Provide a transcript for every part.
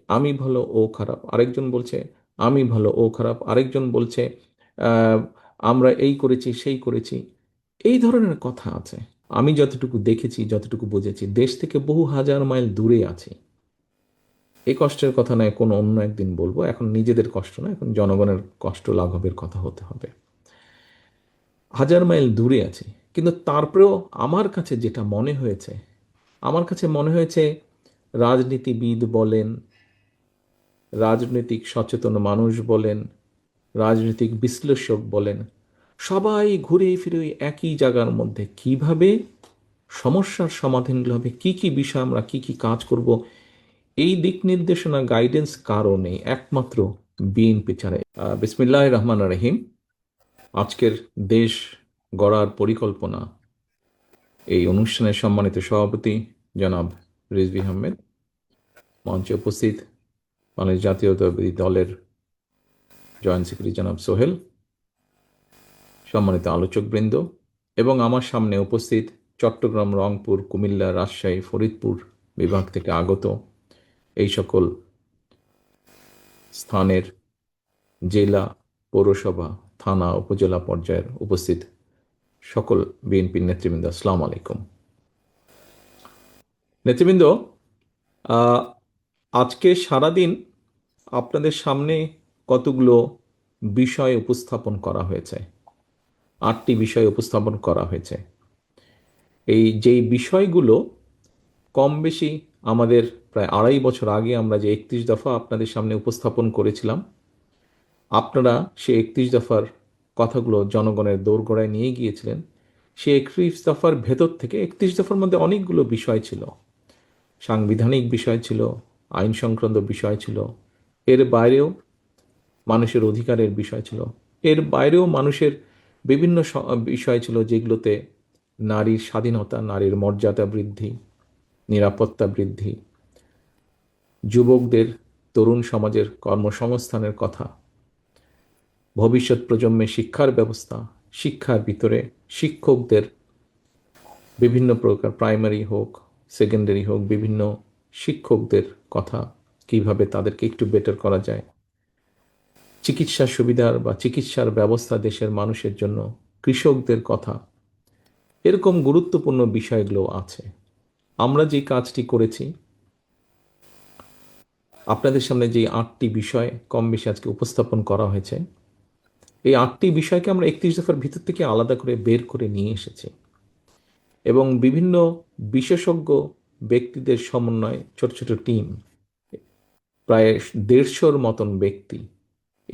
আমি ভালো ও খারাপ, আরেকজন বলছে আমি ভালো ও খারাপ, আরেকজন বলছে আহ, আমরা এই করেছি সেই করেছি। এই ধরনের কথা আছে। আমি যতটুকু দেখেছি, যতটুকু বুঝেছি, দেশ থেকে বহু হাজার মাইল দূরে আছি। এই কষ্টের কথা নয়, কোনো অন্য একদিন বলবো। এখন নিজেদের কষ্ট না, এখন জনগণের কষ্ট লাঘবের কথা হতে হবে। হাজার মাইল দূরে আছি, কিন্তু তারপরেও আমার কাছে যেটা মনে হয়েছে, আমার কাছে মনে হয়েছে রাজনীতিবিদ বলেন, রাজনৈতিক সচেতন মানুষ বলেন, রাজনৈতিক বিশ্লেষক বলেন, সবাই ঘুরে ফিরে ওই একই জায়গার মধ্যে কিভাবে সমস্যার সমাধানগুলো হবে, কি কি বিষয় আমরা কি কি কাজ করব, এই দিক নির্দেশনা গাইডেন্স কারণে একমাত্র বিএনপি ছাড়া। বিসমিল্লাহির রহমানির রহিম। আজকের দেশ গড়ার পরিকল্পনা, এই অনুষ্ঠানের সম্মানিত সভাপতি জনাব রিজভী আহমেদ, মঞ্চে উপস্থিত বাংলাদেশ জাতীয়তাবাদী দলের জয়েন্ট সেক্রেটারি জনাব সোহেল, সম্মানিত আলোচকবৃন্দ, এবং আমার সামনে উপস্থিত চট্টগ্রাম, রংপুর, কুমিল্লা, রাজশাহী, ফরিদপুর বিভাগ থেকে আগত এই সকল স্থানের জেলা, পৌরসভা, থানা, উপজেলা পর্যায়ের উপস্থিত সকল বিএনপির নেতৃবৃন্দ, আসসালামু আলাইকুম। নেতৃবৃন্দ, আহ, আজকে সারাদিন আপনাদের সামনে কতগুলো বিষয় উপস্থাপন করা হয়েছে, 8টি বিষয় উপস্থাপন করা হয়েছে। এই যেই বিষয়গুলো কম বেশি আমাদের প্রায় 2.5 বছর আগে আমরা যে 31 দফা আপনাদের সামনে উপস্থাপন করেছিলাম, আপনারা সেই 31 দফার কথাগুলো জনগণের দোরগোড়ায় নিয়ে গিয়েছিলেন। সেই 31 দফার ভেতর থেকে 31 দফার মধ্যে অনেকগুলো বিষয় ছিল, সাংবিধানিক বিষয় ছিল, আইন সংক্রান্ত বিষয় ছিল, এর বাইরেও মানুষের অধিকারের বিষয় ছিল, এর বাইরেও মানুষের বিভিন্ন বিষয় ছিল যেগুলোতে নারীর স্বাধীনতা, নারীর মর্যাদা বৃদ্ধি, নিরাপত্তা বৃদ্ধি, যুবকদের, তরুণ সমাজের কর্মসংস্থানের কথা, ভবিষ্যৎ প্রজন্মের শিক্ষার ব্যবস্থা, শিক্ষার ভিতরে শিক্ষকদের বিভিন্ন প্রকার, প্রাইমারি হোক সেকেন্ডারি হোক, বিভিন্ন শিক্ষকদের কথা, কিভাবে তাদেরকে একটু বেটার করা যায়, চিকিৎসা সুবিধার বা চিকিৎসার ব্যবস্থা দেশের মানুষের জন্য, কৃষকদের কথা, এরকম গুরুত্বপূর্ণ বিষয়গুলো আছে। আমরা যে কাজটি করেছি, আপনাদের সামনে যে 8টি বিষয় কম বেশি আজকে উপস্থাপন করা হয়েছে, এই 8টি বিষয়কে আমরা 31 দফার ভিতর থেকে আলাদা করে বের করে নিয়ে এসেছি এবং বিভিন্ন বিশেষজ্ঞ ব্যক্তিদের সমন্বয়ে ছোট ছোট টিম, প্রায় 150-র মতন ব্যক্তি,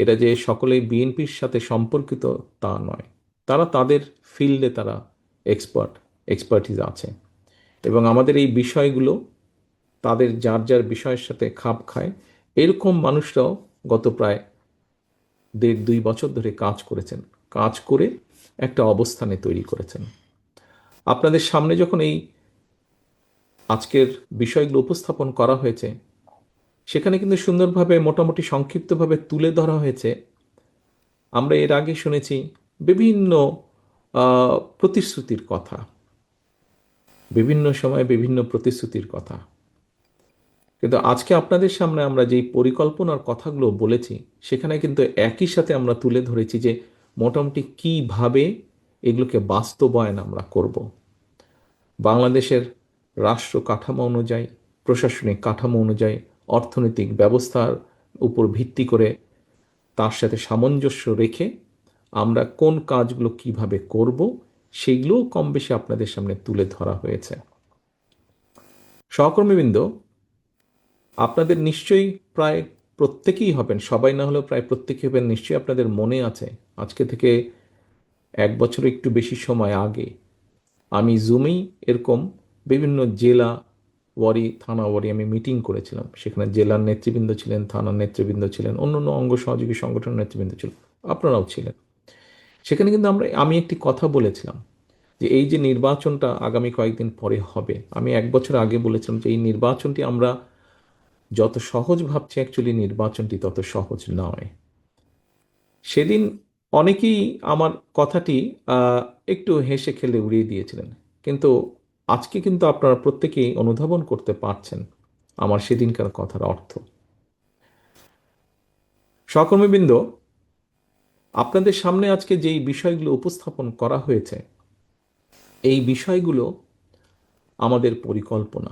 এরা যে সকলেই বিএনপির সাথে সম্পর্কিত তা নয়, তারা তাদের ফিল্ডে তারা এক্সপার্টিস আছে, এবং আমাদের এই বিষয়গুলো তাদের যার যার বিষয়ের সাথে খাপ খায়। এরকম মানুষরাও গত প্রায় 1.5-2 বছর ধরে কাজ করেছেন, কাজ করে একটা অবস্থানে তৈরি করেছেন। আপনাদের সামনে যখন এই আজকের বিষয়গুলো উপস্থাপন করা হয়েছে, সেখানে কিন্তু সুন্দরভাবে মোটামুটি সংক্ষিপ্তভাবে তুলে ধরা হয়েছে। আমরা এর আগে শুনেছি বিভিন্ন প্রতিশ্রুতির কথা, বিভিন্ন সময় বিভিন্ন প্রতিশ্রুতির কথা, কিন্তু আজকে আপনাদের সামনে আমরা যেই পরিকল্পনার কথাগুলো বলেছি, সেখানে কিন্তু একই সাথে আমরা তুলে ধরেছি যে মোটামুটি কিভাবে এগুলোকে বাস্তবায়ন আমরা করব। বাংলাদেশের রাষ্ট্র কাঠামো অনুযায়ী, প্রশাসনিক কাঠামো অনুযায়ী, অর্থনৈতিক ব্যবস্থার উপর ভিত্তি করে, তার সাথে সামঞ্জস্য রেখে আমরা কোন কাজগুলো কিভাবে করব, সেগুলোও কম বেশি আপনাদের সামনে তুলে ধরা হয়েছে। সহকর্মীবৃন্দ, আপনাদের নিশ্চয়ই প্রায় প্রত্যেকেই হবেন, সবাই না হলেও প্রায় প্রত্যেকেই হবেন, নিশ্চয়ই আপনাদের মনে আছে আজকে থেকে 1 বছর একটু বেশি সময় আগে আমি জুমেই এরকম বিভিন্ন জেলা ওয়ারি, থানা ওয়ারি আমি মিটিং করেছিলাম। সেখানে জেলার নেতৃবৃন্দ ছিলেন, থানার নেতৃবৃন্দ ছিলেন, অন্য অন্য অঙ্গ সহযোগী সংগঠনের নেতৃবৃন্দ ছিল, আপনারাও ছিলেন। সেখানে কিন্তু আমি একটি কথা বলেছিলাম যে এই যে নির্বাচনটা আগামী কয়েকদিন পরে হবে, আমি 1 বছর আগে বলেছিলাম যে এই নির্বাচনটি আমরা যত সহজ ভাবছি, অ্যাকচুয়ালি নির্বাচনটি তত সহজ নয়। সেদিন অনেকেই আমার কথাটি আহ, একটু হেসে খেলে উড়িয়ে দিয়েছিলেন, কিন্তু আজকে কিন্তু আপনারা প্রত্যেকেই অনুধাবন করতে পারছেন আমার সেদিনকার কথার অর্থ। সহকর্মীবৃন্দ, আপনাদের সামনে আজকে যেই বিষয়গুলো উপস্থাপন করা হয়েছে, এই বিষয়গুলো আমাদের পরিকল্পনা।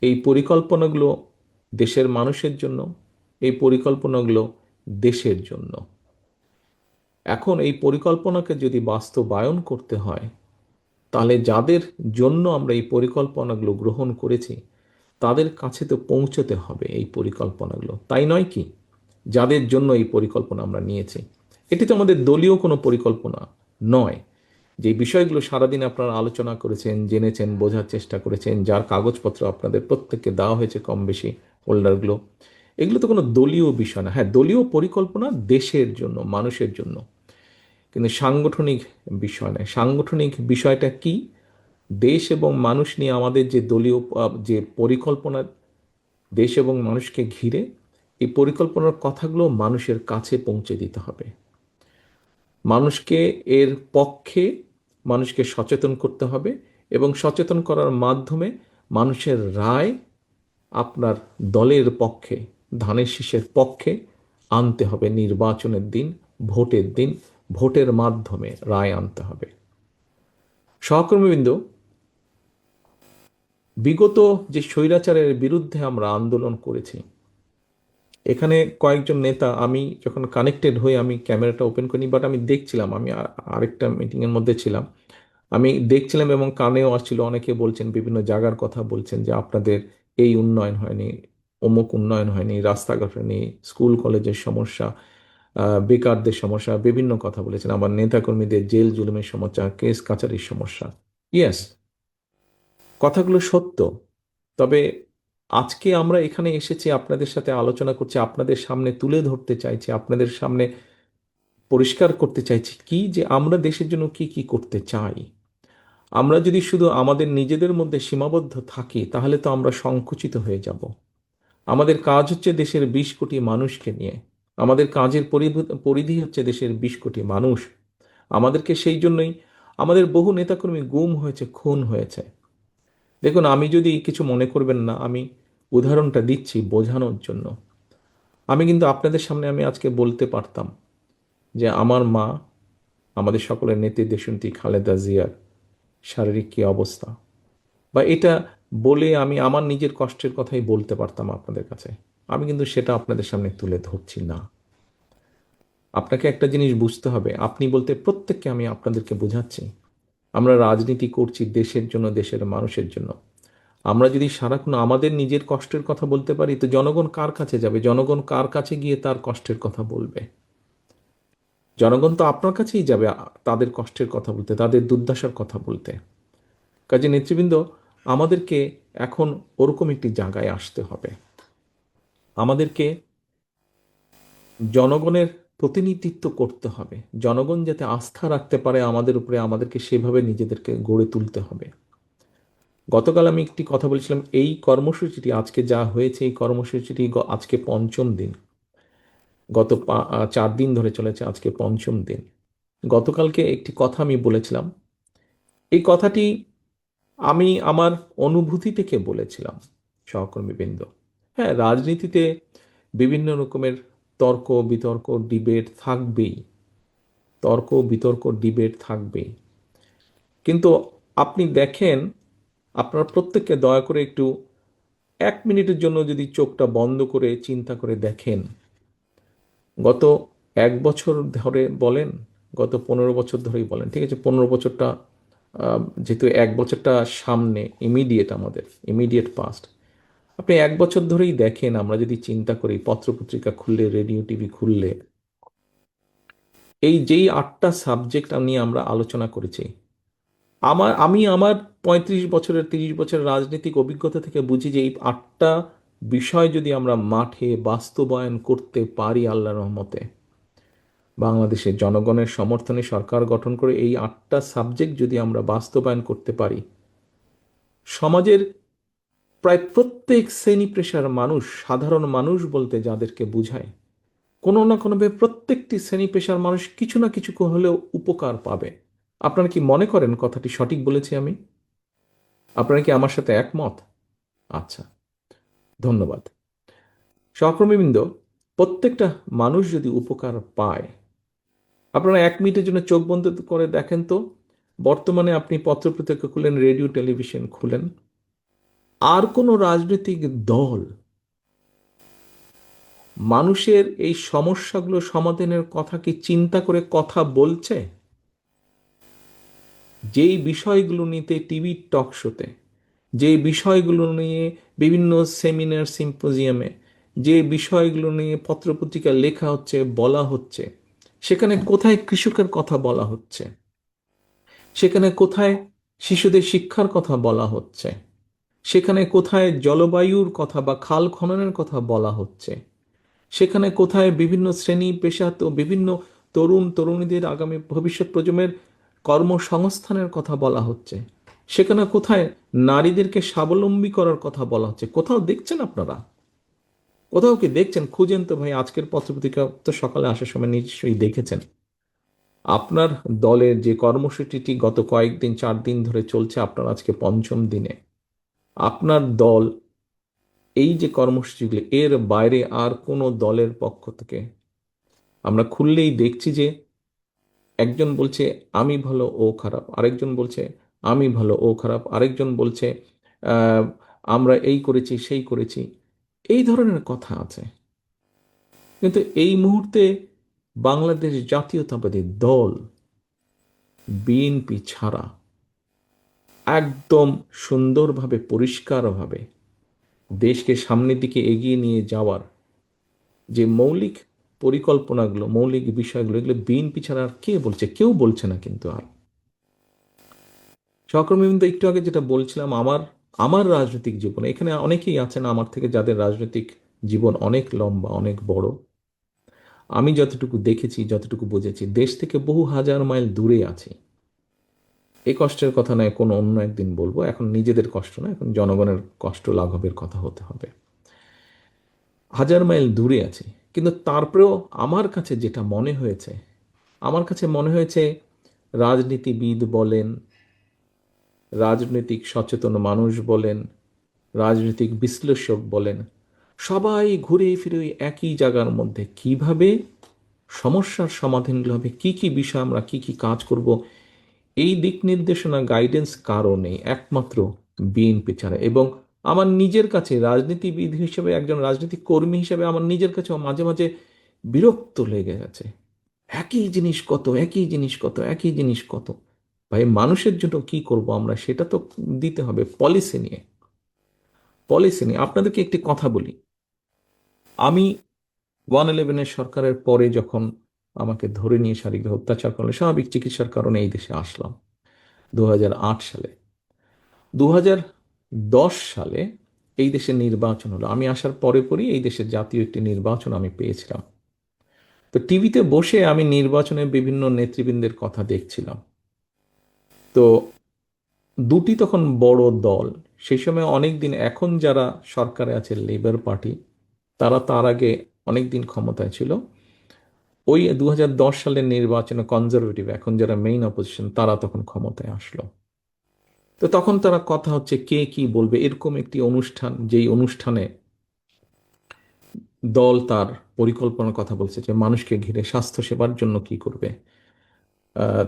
এই পরিকল্পনাগুলো দেশের মানুষের জন্য, এই পরিকল্পনাগুলো দেশের জন্য। এখন এই পরিকল্পনাকে যদি বাস্তবায়ন করতে হয়, তাহলে যাদের জন্য আমরা এই পরিকল্পনাগুলো গ্রহণ করেছি তাদের কাছে তো পৌঁছতে হবে এই পরিকল্পনাগুলো, তাই নয় কি? যাদের জন্য এই পরিকল্পনা আমরা নিয়েছি, এটি তো আমাদের দলীয় কোনো পরিকল্পনা নয়। যে বিষয়গুলো সারাদিন আপনারা আলোচনা করেছেন, জেনেছেন, বোঝার চেষ্টা করেছেন, যার কাগজপত্র আপনাদের প্রত্যেককে দেওয়া হয়েছে কম বেশি, ফোল্ডারগুলো, এগুলো তো কোনো দলীয় বিষয় না। হ্যাঁ, দলীয় পরিকল্পনা দেশের জন্য, মানুষের জন্য, কিন্তু সাংগঠনিক বিষয় নয়। সাংগঠনিক বিষয়টা কি? দেশ এবং মানুষ নিয়ে আমাদের যে দলীয় যে পরিকল্পনা, দেশ এবং মানুষকে ঘিরে, এই পরিকল্পনার কথাগুলো মানুষের কাছে পৌঁছে দিতে হবে। মানুষকে এর পক্ষে, মানুষকে সচেতন করতে হবে, এবং সচেতন করার মাধ্যমে মানুষের রায় আপনার দলের পক্ষে, ধানের শীষের পক্ষে আনতে হবে। নির্বাচনের দিন, ভোটের দিন, ভোটের মাধ্যমে রায় আনতে হবে। সহকর্মীবৃন্দ, বিগত যে স্বৈরাচারের বিরুদ্ধে আমরা আন্দোলন করেছি, এখানে কয়েকজন নেতা, আমি যখন কানেক্টেড হয়ে আমি ক্যামেরাটা ওপেন করিনি, বাট আমি দেখছিলাম, আমি আরেকটা মিটিংয়ের মধ্যে ছিলাম, আমি দেখছিলাম এবং কানেও আসছিল, অনেকে বলছেন, বিভিন্ন জায়গার কথা বলছেন যে আপনাদের এই উন্নয়ন হয়নি, অমুক উন্নয়ন হয়নি, রাস্তাঘাট হয়নি, স্কুল কলেজের সমস্যা, বেকারদের সমস্যা, বিভিন্ন কথা বলেছেন। আবার নেতাকর্মীদের জেল জুলুমের সমস্যা, কেস কাচারির সমস্যা। ইয়েস, কথাগুলো সত্য। তবে আজকে আমরা এখানে এসেছি, আপনাদের সাথে আলোচনা করছি, আপনাদের সামনে তুলে ধরতে চাইছি, আপনাদের সামনে পরিষ্কার করতে চাইছি কি, যে আমরা দেশের জন্য কি কি করতে চাই। আমরা যদি শুধু আমাদের নিজেদের মধ্যে সীমাবদ্ধ থাকি, তাহলে তো আমরা সংকুচিত হয়ে যাব। আমাদের কাজ হচ্ছে দেশের 20 কোটি মানুষকে নিয়ে, আমাদের কাজের পরিধি হচ্ছে দেশের 20 কোটি মানুষ। আমাদেরকে সেই জন্যই আমাদের বহু নেতাকর্মী গুম হয়েছে, খুন হয়েছে। দেখুন, আমি যদি কিছু মনে করবেন না, আমি উদাহরণটা দিচ্ছি বোঝানোর জন্য। আমি কিন্তু আপনাদের সামনে আমি আজকে বলতে পারতাম যে আমার মা, আমাদের সকলের নেত্রী দেশনেত্রী খালেদা জিয়ার শারীরিক কী অবস্থা, বা এটা বলে আমি আমার নিজের কষ্টের কথাই বলতে পারতাম আপনাদের কাছে। আমি কিন্তু সেটা আপনাদের সামনে তুলে ধরছি না। আপনাকে একটা জিনিস বুঝতে হবে, আপনি বলতে প্রত্যেককে আমি আপনাদেরকে বোঝাচ্ছি, আমরা রাজনীতি করছি দেশের জন্য, দেশের মানুষের জন্য। আমরা যদি সারাক্ষণ আমাদের নিজের কষ্টের কথা বলতে পারি, তো জনগণ কার কাছে যাবে? জনগণ কার কাছে গিয়ে তার কষ্টের কথা বলবে? জনগণ তো আপনার কাছেই যাবে তাদের কষ্টের কথা বলতে, তাদের দুর্দশার কথা বলতে। কাজে নেতৃবৃন্দ, আমাদেরকে এখন ওরকম একটি জায়গায় আসতে হবে। আমাদেরকে জনগণের প্রতিনিধিত্ব করতে হবে। জনগণ যাতে আস্থা রাখতে পারে আমাদের উপরে, আমাদেরকে সেভাবে নিজেদেরকে গড়ে তুলতে হবে। গতকাল আমি একটি কথা বলেছিলাম, এই কর্মসূচিটি আজকে যা হয়েছে, এই কর্মসূচিটি আজকে পঞ্চম দিন। গত 4 দিন ধরে চলেছে, আজকে পঞ্চম দিন। গতকালকে একটি কথা আমি বলেছিলাম, এই কথাটি আমি আমার অনুভূতি থেকে বলেছিলাম। সহকর্মীবৃন্দ, হ্যাঁ, রাজনীতিতে বিভিন্ন রকমের তর্ক বিতর্ক, ডিবেট থাকবেই। তর্ক বিতর্ক, ডিবেট থাকবেই। কিন্তু আপনি দেখেন, আপনারা প্রত্যেককে দয়া করে একটু 1 মিনিটের জন্য যদি চোখটা বন্ধ করে চিন্তা করে দেখেন, গত 1 বছর ধরে বলেন, গত 15 বছর ধরেই বলেন, ঠিক আছে, 15 বছরটা যেহেতু 1 বছরটা সামনে, ইমিডিয়েট, আমাদের ইমিডিয়েট পাস্ট, আপনি 1 বছর ধরেই দেখেন, আমরা যদি চিন্তা করি, পত্রপত্রিকা খুললে, রেডিও টিভি খুললে, এই যেই 8টা সাবজেক্ট নিয়ে আমরা আলোচনা করেছি, আমি আমার 35 বছরের, 30 বছরের রাজনৈতিক অভিজ্ঞতা থেকে বুঝি যে এই 8টা বিষয় যদি আমরা মাঠে বাস্তবায়ন করতে পারি, আল্লাহর রহমতে, বাংলাদেশের জনগণের সমর্থনে সরকার গঠন করে এই 8টা সাবজেক্ট যদি আমরা বাস্তবায়ন করতে পারি, সমাজের প্রায় প্রত্যেক শ্রেণী পেশার মানুষ, সাধারণ মানুষ বলতে যাদেরকে বুঝায়, কোনো না কোনোভাবে প্রত্যেকটি শ্রেণী পেশার মানুষ কিছু না কিছু হলেও উপকার পাবে। আপনারা কি মনে করেন কথাটি সঠিক বলেছি আমি? আপনারা কি আমার সাথে একমত? আচ্ছা, ধন্যবাদ। সহকর্মীবৃন্দ, প্রত্যেকটা মানুষ যদি উপকার পায়, আপনারা 1 মিনিটের জন্য চোখ বন্ধ করে দেখেন তো, বর্তমানে আপনি পত্রপত্রিকা খুলেন, রেডিও টেলিভিশন খুলেন, আর কোনো রাজনৈতিক দল মানুষের এই সমস্যাগুলো সমাধানের কথা কি চিন্তা করে কথা বলছে? যেই বিষয়গুলো নিতে টিভি টক শোতে, যে বিষয়গুলো নিয়ে বিভিন্ন সেমিনার সিম্পোজিয়ামে, যে বিষয়গুলো নিয়ে পত্রপত্রিকা লেখা হচ্ছে, বলা হচ্ছে, সেখানে কোথায় কৃষকের কথা বলা হচ্ছে, সেখানে কোথায় শিশুদের শিক্ষার কথা বলা হচ্ছে, সেখানে কোথায় জলবায়ুর কথা বা খাল খননের কথা বলা হচ্ছে, সেখানে কোথায় বিভিন্ন শ্রেণী পেশা তো বিভিন্ন তরুণ তরুণীদের আগামী ভবিষ্যৎ প্রজন্মের কর্মসংস্থানের কথা বলা হচ্ছে, সেখানে কোথায় নারীদেরকে স্বাবলম্বী করার কথা বলা হচ্ছে? কোথাও দেখছেন আপনারা? কোথাও কি দেখছেন? খুঁজেন তো ভাই, আজকের পত্রপত্রিকা তো সকালে আসার সময় নিশ্চয়ই দেখেছেন। আপনার দলের যে কর্মসূচিটি গত কয়েকদিন 4 দিন ধরে চলছে, আপনার আজকে পঞ্চম দিনে, আপনার দল এই যে কর্মসূচিগুলি, এর বাইরে আর কোনো দলের পক্ষ থেকে আমরা খুললেই দেখছি যে একজন বলছে আমি ভালো ও খারাপ, আরেকজন বলছে আমি ভালো ও খারাপ, আরেকজন বলছে আহ, আমরা এই করেছি সেই করেছি, এই ধরনের কথা আছে। কিন্তু এই মুহূর্তে বাংলাদেশ জাতীয়তাবাদী দল বিএনপি ছাড়া একদম সুন্দরভাবে পরিষ্কারভাবে দেশকে সামনের দিকে এগিয়ে নিয়ে যাওয়ার যে মৌলিক পরিকল্পনাগুলো, মৌলিক বিষয়গুলো, এগুলো বিএনপি ছাড়া আর কে বলছে? কেউ বলছে না কিন্তু। আর সহকর্মীবৃন্দ, একটু আগে যেটা বলছিলাম, আমার আমার রাজনৈতিক জীবনে, এখানে অনেকেই আছেন আমার থেকে যাদের রাজনৈতিক জীবন অনেক লম্বা, অনেক বড়। আমি যতটুকু দেখেছি, যতটুকু বুঝেছি, দেশ থেকে বহু হাজার মাইল দূরে আছি। এই কষ্টের কথা নয়, কোনো অন্য একদিন বলবো। এখন নিজেদের কষ্ট না, এখন জনগণের কষ্ট লাঘবের কথা হতে হবে। হাজার মাইল দূরে আছি, কিন্তু তারপরেও আমার কাছে যেটা মনে হয়েছে, আমার কাছে মনে হয়েছে রাজনীতিবিদ বলেন, রাজনৈতিক সচেতন মানুষ বলেন, রাজনৈতিক বিশ্লেষক বলেন, সবাই ঘুরে ফিরে ওই একই জায়গার মধ্যে কিভাবে সমস্যার সমাধানগুলো হবে, কি কি বিষয় আমরা কি কি কাজ করব, এই দিক নির্দেশনা গাইডেন্স কারও নেই, একমাত্র বিএনপি ছাড়া। এবং আমার নিজের কাছে রাজনীতিবিদ হিসেবে, একজন রাজনৈতিক কর্মী হিসেবে, আমার নিজের কাছেও মাঝে মাঝে বিরক্ত লেগে গেছে। একই জিনিস কত, একই জিনিস কত, একই জিনিস কত। ভাই, মানুষের জন্য কি করব আমরা, সেটা তো দিতে হবে। পলিসি নিয়ে, পলিসি নিয়ে আপনাদেরকে একটি কথা বলি। আমি 111-এর সরকারের পরে যখন আমাকে ধরে নিয়ে শারীরিক অত্যাচার করলে, স্বাভাবিক চিকিৎসার কারণে এই দেশে আসলাম 2008 সালে। 2010 সালে এই দেশে নির্বাচন হলো। আমি আসার পরে পরই এই দেশের জাতীয় একটি নির্বাচন আমি পেয়েছিলাম। তো টিভিতে বসে আমি নির্বাচনের বিভিন্ন নেতৃবৃন্দের কথা দেখছিলাম। তো দুটি তখন বড় দল, সেই সময় অনেক দিন, এখন যারা সরকারে আছে লেবার পার্টি, তারা তার আগে অনেক দিন ক্ষমতায় ছিল। ওই 2010 সালের নির্বাচনে কনজারভেটিভ, এখন যারা মেইন অপোজিশন, তারা তখন ক্ষমতায় আসলো। তো তখন তারা কথা হচ্ছে কে কি বলবে, এরকম একটি অনুষ্ঠান, যেই অনুষ্ঠানে দল তার পরিকল্পনার কথা বলছে যে মানুষকে ঘিরে স্বাস্থ্য সেবার জন্য কি করবে, আহ,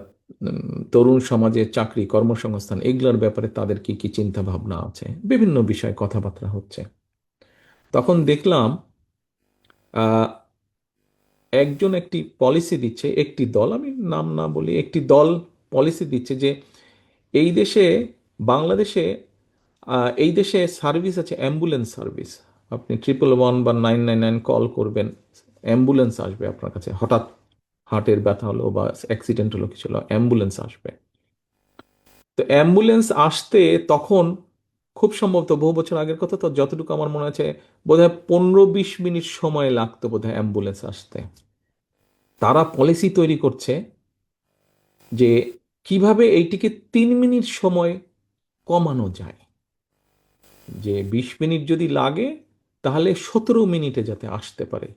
তরুণ সমাজে চাকরি কর্মসংস্থান, এগুলোর ব্যাপারে তাদের কি কি চিন্তা ভাবনা আছে, বিভিন্ন বিষয়ে কথাবার্তা হচ্ছে। তখন দেখলাম আহ, একজন একটি পলিসি দিচ্ছে, একটি দল, আমি নাম না বলি, একটি দল পলিসি দিচ্ছে যে এই দেশে, বাংলাদেশে, এই দেশে সার্ভিস আছে, অ্যাম্বুলেন্স সার্ভিস। আপনি 111 বা 999 কল করবেন, অ্যাম্বুলেন্স আসবে আপনার কাছে। হঠাৎ হার্টের ব্যথা হলো বা অ্যাক্সিডেন্ট হলো, কিছু হলো, অ্যাম্বুলেন্স আসবে। তো অ্যাম্বুলেন্স আসতে তখন খুব সম্ভবত বহু বছর আগের কথা, তো যতটুকু আমার মনে আছে, বোধহয় 15-20 মিনিট সময় লাগতো বোধহয় অ্যাম্বুলেন্স আসতে। তারা পলিসি তৈরি করছে যে কিভাবে এইটিকে 3 মিনিট সময় কমানো যায়, যে 20 মিনিট যদি লাগে তাহলে 17 মিনিটে যাতে আসতে পারে,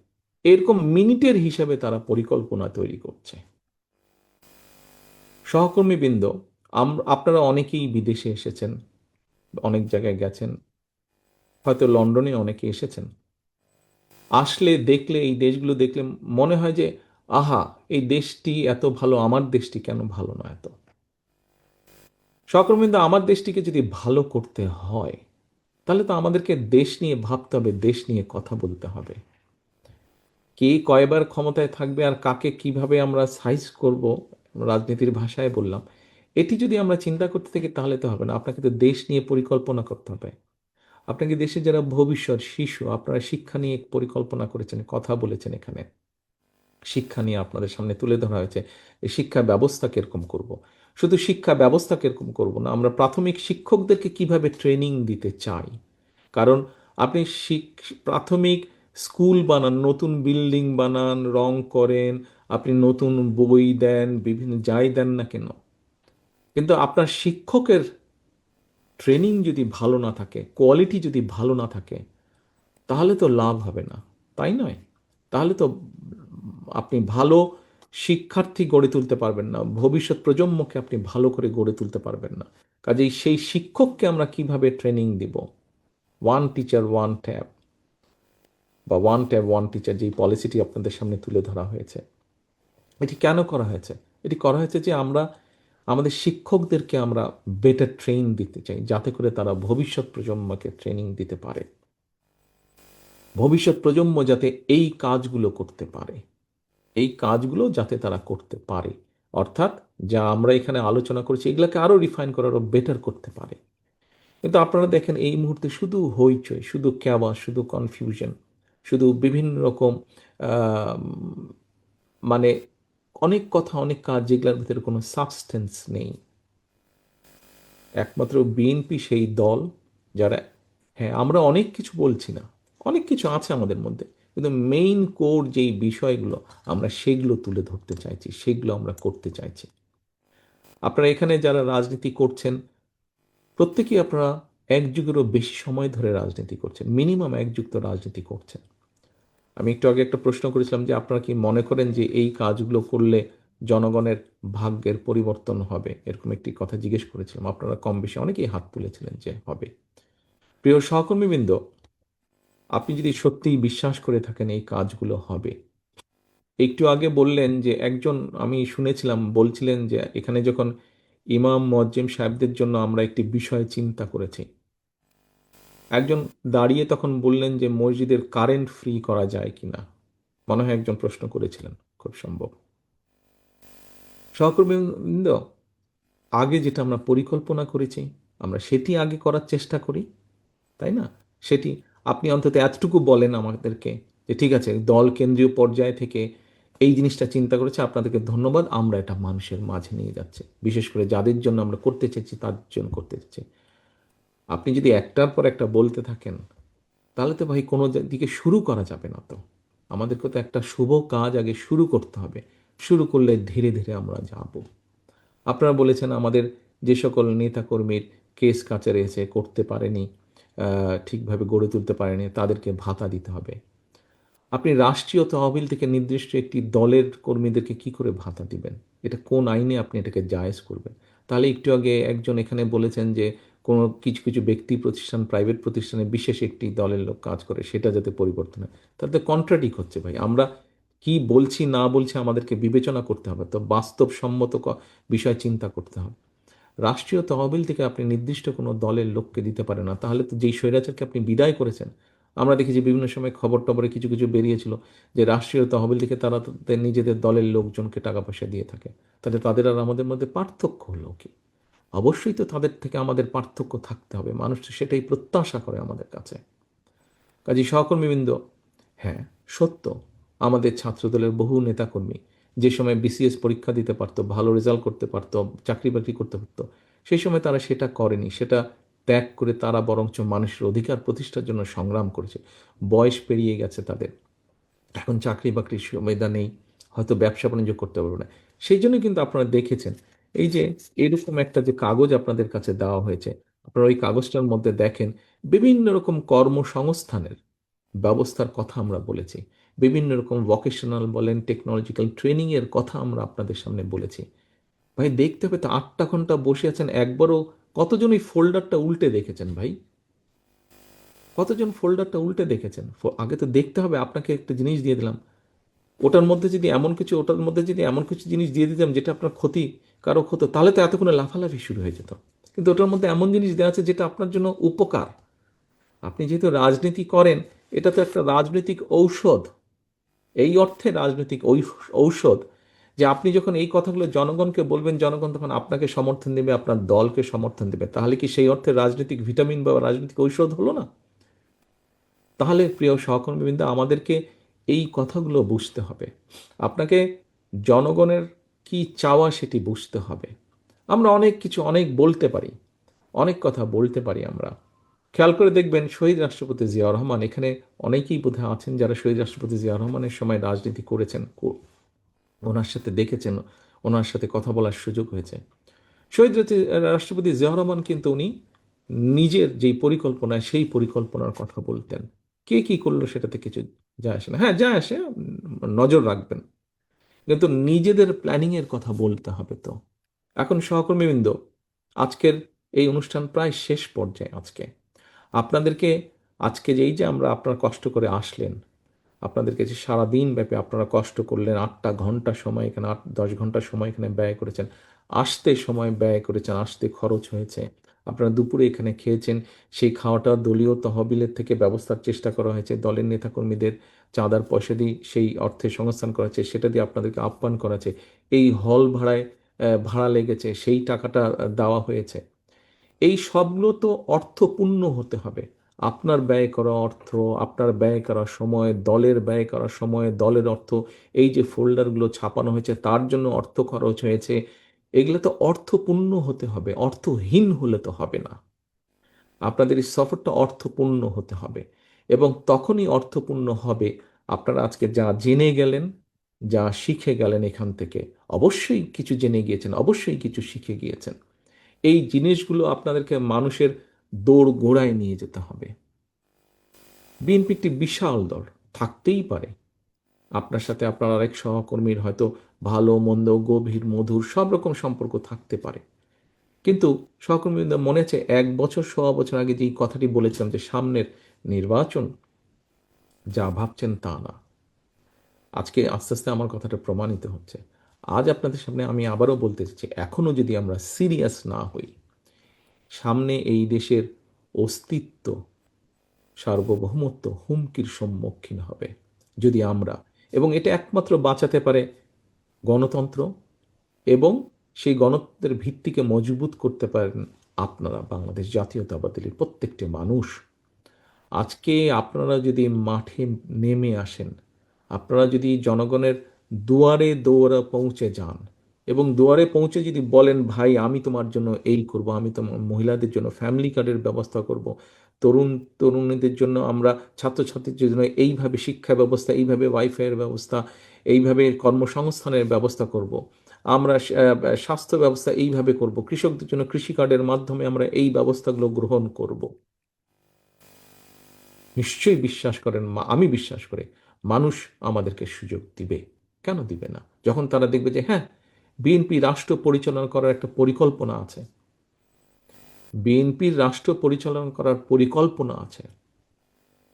এরকম মিনিটের হিসাবে তারা পরিকল্পনা তৈরি করছে। সহকর্মীবৃন্দ, আপনারা অনেকেই বিদেশে এসেছেন, অনেক জায়গায় গেছেন, হয়তো লন্ডনে অনেকে এসেছেন। আসলে দেখলে, এই দেশগুলো দেখলে মনে হয় যে আহা, এই দেশটি এত ভালো, আমার দেশটি কেন ভালো না এত। সহকর্মীবৃন্দ, আমার দেশটিকে যদি ভালো করতে হয় তাহলে তো আমাদেরকে দেশ নিয়ে ভাবতে হবে, দেশ নিয়ে কথা বলতে হবে। কে কয়বার ক্ষমতায় থাকবে আর কাকে কিভাবে আমরা সাইজ করব, রাজনীতির ভাষায় বললাম, এটি যদি আমরা চিন্তা করতে থাকি তাহলে তো হবে না। আপনাকে তো দেশ নিয়ে পরিকল্পনা করতে হবে। আপনাকে দেশের যারা ভবিষ্যৎ শিশু, আপনারা শিক্ষা নিয়ে পরিকল্পনা করেছেন, কথা বলেছেন, এখানে শিক্ষা নিয়ে আপনাদের সামনে তুলে ধরা হয়েছে। এই শিক্ষা ব্যবস্থা কিরকম করব। শুধু শিক্ষা ব্যবস্থা কিরকম করব না, আমরা প্রাথমিক শিক্ষকদেরকে কিভাবে ট্রেনিং দিতে চাই। কারণ আপনি প্রাথমিক স্কুল বানান, নতুন বিল্ডিং বানান, রং করেন, আপনি নতুন বই দেন, বিভিন্ন যাই দেন না কেন, কিন্তু আপনার শিক্ষকের ট্রেনিং যদি ভালো না থাকে, কোয়ালিটি যদি ভালো না থাকে, তাহলে তো লাভ হবে না, তাই নয়? তাহলে তো আপনি ভালো শিক্ষার্থী গড়ে তুলতে পারবেন না, ভবিষ্যৎ প্রজন্মকে আপনি ভালো করে গড়ে তুলতে পারবেন না। কাজেই সেই শিক্ষককে আমরা কিভাবে ট্রেনিং দিব, ওয়ান টিচার ওয়ান ট্যাব, বা ওয়ান ট্যাব ওয়ান টিচার, যেই পলিসিটি আপনাদের সামনে তুলে ধরা হয়েছে, এটি কেন করা হয়েছে? এটি করা হয়েছে যে আমরা আমাদের শিক্ষকদেরকে আমরা বেটার ট্রেন দিতে চাই, যাতে করে তারা ভবিষ্যৎ প্রজন্মকে ট্রেনিং দিতে পারে, ভবিষ্যৎ প্রজন্ম যাতে এই কাজগুলো করতে পারে, এই কাজগুলো যাতে তারা করতে পারে। অর্থাৎ যা আমরা এখানে আলোচনা করেছি এগুলোকে আরও রিফাইন করে আরও বেটার করতে পারে। কিন্তু আপনারা দেখেন এই মুহূর্তে শুধু হইচই, শুধু ক্যাবা, শুধু কনফিউশন, শুধু বিভিন্ন রকম আহ, মানে অনেক কথা, অনেক কাজ যেগুলোর ভিতরে কোনো সাবস্টেন্স নেই। একমাত্র বিএনপি সেই দল যারা, হ্যাঁ আমরা অনেক কিছু বলছি না, অনেক কিছু আছে আমাদের মধ্যে, কিন্তু মেইন কোর যেই বিষয়গুলো আমরা সেগুলো তুলে ধরতে চাইছি, সেগুলো আমরা করতে চাইছি। আপনারা এখানে যারা রাজনীতি করছেন প্রত্যেকেই আপনারা এক যুগেরও বেশি সময় ধরে রাজনীতি করছেন, মিনিমাম এক যুগ তো রাজনীতি করছেন। আমি একটু আগে একটা প্রশ্ন করেছিলাম যে আপনারা কি মনে করেন যে এই কাজগুলো করলে জনগণের ভাগ্যের পরিবর্তন হবে, এরকম একটি কথা জিজ্ঞেস করেছিলাম। আপনারা কম বেশি অনেকেই হাত তুলেছিলেন যে হবে। প্রিয় সহকর্মীবৃন্দ, আপনি যদি সত্যিই বিশ্বাস করে থাকেন এই কাজগুলো হবে, একটু আগে বললেন যে একজন, আমি শুনেছিলাম বলছিলেন যে এখানে যখন ইমাম মুয়াজ্জিম সাহেবদের জন্য আমরা একটি বিষয় চিন্তা করেছি, একজন দাঁড়িয়ে তখন বললেন যে মসজিদের কারেন্ট ফ্রি করা যায় কিনা, মনে হয় একজন প্রশ্ন করেছিলেন, খুব সম্ভব। সহকর্মীবৃন্দ, আগে যেটা আমরা পরিকল্পনা করেছি আমরা সেটি আগে করার চেষ্টা করি, তাই না? সেটি আপনি অন্তত এতটুকু বলেন আমাদেরকে যে ঠিক আছে, দল কেন্দ্রীয় পর্যায় থেকে এই জিনিসটা চিন্তা করেছে, আপনাদেরকে ধন্যবাদ, আমরা এটা মানুষের মাঝে নিয়ে যাচ্ছি, বিশেষ করে যাদের জন্য আমরা করতে চাইছি তার জন্য করতে চাইছি। আপনি যদি একটার পর একটা বলতে থাকেন তাহলে তো ভাই কোনো দিকে শুরু করা যাবে না। তো আমাদেরকে তো একটা শুভ কাজ আগে শুরু করতে হবে, শুরু করলে ধীরে ধীরে আমরা যাব। আপনারা বলেছেন আমাদের যে সকল নেতাকর্মীর কেস কাচারে এসে করতে পারেনি, ঠিকভাবে গড়ে তুলতে পারেনি, তাদেরকে ভাতা দিতে হবে। আপনি রাষ্ট্রীয় তহবিল থেকে নির্দিষ্ট একটি দলের কর্মীদেরকে কি করে ভাতা দিবেন? এটা কোন আইনে আপনি এটাকে জায়েজ করবেন? তাহলে একটু আগে একজন এখানে বলেছেন যে কোনো কিছু কিছু ব্যক্তি প্রতিষ্ঠান, প্রাইভেট প্রতিষ্ঠানে বিশেষ একটি দলের লোক কাজ করে, সেটা যাতে পরিবর্তন হয়, তাতে কন্ট্রাডিক হচ্ছে ভাই। আমরা কি বলছি না বলছি আমাদেরকে বিবেচনা করতে হবে, তো বাস্তবসম্মত বিষয় চিন্তা করতে হবে। রাষ্ট্রীয় তহবিল থেকে আপনি নির্দিষ্ট কোনো দলের লোককে দিতে পারেন না, তাহলে তো যেই স্বৈরাচারকে আপনি বিদায় করেছেন, আমরা দেখেছি বিভিন্ন সময় খবর টবরে কিছু কিছু বেরিয়েছিল যে রাষ্ট্রীয় তহবিল থেকে তারা তাদের নিজেদের দলের লোকজনকে টাকা পয়সা দিয়ে থাকে। তাহলে তাদের আর আমাদের মধ্যে পার্থক্য হলো কি? অবশ্যই তো তাদের থেকে আমাদের পার্থক্য থাকতে হবে, মানুষ তো সেটাই প্রত্যাশা করে আমাদের কাছে। কাজী সহকর্মীবৃন্দ, হ্যাঁ সত্য, আমাদের ছাত্রদলের বহু নেতাকর্মী যে সময় বিসিএস পরীক্ষা দিতে পারতো, ভালো রেজাল্ট করতে পারতো, চাকরি বাকরি করতে পারতো, সেই সময় তারা সেটা করেনি, সেটা ত্যাগ করে তারা বরঞ্চ মানুষের অধিকার প্রতিষ্ঠার জন্য সংগ্রাম করেছে। বয়স পেরিয়ে গেছে তাদের, এখন চাকরি বাকরির সুবিধা নেই, হয়তো ব্যবসা বাণিজ্য করতে পারবে না। সেই জন্য কিন্তু আপনারা দেখেছেন এই যে এরকম একটা যে কাগজ আপনাদের কাছে দেওয়া হয়েছে, আপনারা ওই কাগজটার মধ্যে দেখেন বিভিন্ন রকম কর্মসংস্থানের ব্যবস্থার কথা আমরা বলেছি, বিভিন্ন রকম ভোকেশনাল বলেন, টেকনোলজিক্যাল ট্রেনিং এর কথা আমরা আপনাদের সামনে বলেছি। ভাই দেখতে হবে তো, 8টা ঘন্টা বসে আছেন, একবারও কতজন এই ফোল্ডারটা উল্টে দেখেছেন ভাই? কতজন ফোল্ডারটা উল্টে দেখেছেন? আগে তো দেখতে হবে। আপনাকে একটা জিনিস দিয়ে দিলাম, ওটার মধ্যে যদি এমন কিছু জিনিস দিয়ে দিতাম যেটা আপনার ক্ষতিকারক হতো, তাহলে তো এতক্ষণে লাফালাফি শুরু হয়ে যেত। কিন্তু ওটার মধ্যে এমন জিনিস দেওয়া আছে যেটা আপনার জন্য উপকার। আপনি যেহেতু রাজনীতি করেন, এটা তো একটা রাজনৈতিক ঔষধ। এই অর্থে রাজনৈতিক ঔষধ যে আপনি যখন এই কথাগুলো জনগণকে বলবেন, জনগণ তখন আপনাকে সমর্থন দেবে, আপনার দলকে সমর্থন দেবে। তাহলে কি সেই অর্থে রাজনৈতিক ভিটামিন বা রাজনৈতিক ঔষধ হলো না? তাহলে প্রিয় সহকর্মীবৃন্দ, আমাদেরকে এই কথাগুলো বুঝতে হবে। আপনাকে জনগণের কি চাওয়া সেটি বুঝতে হবে। আমরা অনেক কিছু অনেক বলতে পারি, অনেক কথা বলতে পারি আমরা। খেয়াল করে দেখবেন শহীদ রাষ্ট্রপতি জিয়াউর রহমান, এখানে অনেকেই বোধহয় আছেন যারা শহীদ রাষ্ট্রপতি জিয়াউর রহমানের সময় রাজনীতি করেছেন, ওনার সাথে দেখেছেন, ওনার সাথে কথা বলার সুযোগ হয়েছে। শহীদ রাষ্ট্রপতি জিয়াউর রহমান কিন্তু উনি নিজের যেই পরিকল্পনায় সেই পরিকল্পনার কথা বলতেন। কে কি করলো সেটাতে কিছু যায় আসে না। হ্যাঁ, যায় আসে, নজর রাখবেন, কিন্তু নিজেদের প্ল্যানিংয়ের কথা বলতে হবে। তো এখন সহকর্মীবৃন্দ, আজকের এই অনুষ্ঠান প্রায় শেষ পর্যায়ে। আপনাদেরকে আজকে যে আমরা আপনারা কষ্ট করে আসলেন, আপনাদেরকে যে সারাদিন ব্যাপী আপনারা কষ্ট করলেন, 8টা ঘন্টা সময় এখানে, 8-10 ঘন্টা সময় এখানে ব্যয় করেছেন, আসতে সময় ব্যয় করেছেন, আসতে খরচ হয়েছে, আপনারা দুপুরে এখানে খেয়েছেন, সেই খাওয়াটা দলীয় তহবিলের থেকে ব্যবস্থার চেষ্টা করা হয়েছে, দলের নেতাকর্মীদের চাঁদার পয়সা দিয়ে সেই অর্থে সংস্থান করা হয়েছে, সেটা দিয়ে আপনাদেরকে আপ্যায়ন করা হয়েছে, এই হল ভাড়ায় ভাড়া লেগেছে, সেই টাকাটা দেওয়া হয়েছে। এই সবগুলো তো অর্থপূর্ণ হতে হবে। আপনার ব্যয় করা অর্থ, আপনার ব্যয় করা সময়, দলের ব্যয় করা সময়, দলের অর্থ, এই যে ফোল্ডারগুলো ছাপানো হয়েছে তার জন্য অর্থ খরচ হয়েছে, এগুলো তো অর্থপূর্ণ হতে হবে, অর্থহীন হলে তো হবে না। আপনাদের এই সফরটা অর্থপূর্ণ হতে হবে, এবং তখনই অর্থপূর্ণ হবে আপনারা আজকে যা জেনে গেলেন, যা শিখে গেলেন এখান থেকে। অবশ্যই কিছু জেনে গিয়েছেন, অবশ্যই কিছু শিখে গিয়েছেন। এই জিনিসগুলো আপনাদেরকে মানুষের দৌড় গোড়ায় নিয়ে যেতে হবে। বিএনপি একটি বিশাল দল, থাকতেই পারে আপনার সাথে আপনার আরেক সহকর্মীর হয়তো ভালো মন্দ গভীর মধুর সব রকম সম্পর্ক থাকতে পারে, কিন্তু সহকর্মীদের মনে আছে 1 বছর 1.25 বছর আগে যে কথাটি বলেছিলাম যে সামনের নির্বাচন যা ভাবছেন তা না। আজকে আস্তে আস্তে আমার কথাটা প্রমাণিত হচ্ছে। আজ আপনাদের সামনে আমি আবারও বলতে চাচ্ছি, এখনো যদি আমরা সিরিয়াস না হই, সামনে এই দেশের অস্তিত্ব, সার্বভৌমত্ব হুমকির সম্মুখীন হবে যদি আমরা, এবং এটা একমাত্র বাঁচাতে পারে গণতন্ত্র, এবং সেই গণতন্ত্রের ভিত্তিকে মজবুত করতে পারেন আপনারা, বাংলাদেশ জাতীয়তাবাদী দলের প্রত্যেকটি মানুষ। আজকে আপনারা যদি মাঠে নেমে আসেন, আপনারা যদি জনগণের দুয়ারে দৌড়ে পৌঁছে যান, এবং দুয়ারে পৌঁছে যদি বলেন, ভাই আমি তোমার জন্য এই করব, আমি তোমার মহিলাদের জন্য ফ্যামিলি কার্ডের ব্যবস্থা করব, তরুণ তরুণীদের জন্য আমরা, ছাত্রছাত্রীদের জন্য এইভাবে শিক্ষা ব্যবস্থা, এইভাবে ওয়াইফাইয়ের ব্যবস্থা, এইভাবে কর্মসংস্থানের ব্যবস্থা করব, আমরা স্বাস্থ্য ব্যবস্থা এইভাবে করব, কৃষকদের জন্য কৃষি কার্ডের মাধ্যমে আমরা এই ব্যবস্থাগুলো গ্রহণ করব। নিশ্চয়ই বিশ্বাস করেন, আমি বিশ্বাস করি মানুষ আমাদেরকে সুযোগ দিবে। কেন দিবে না? যখন তারা দেখবে যে হ্যাঁ, বিএনপি রাষ্ট্র পরিচালনা করার একটা পরিকল্পনা আছে, বিএনপির রাষ্ট্র পরিচালনা করার পরিকল্পনা আছে।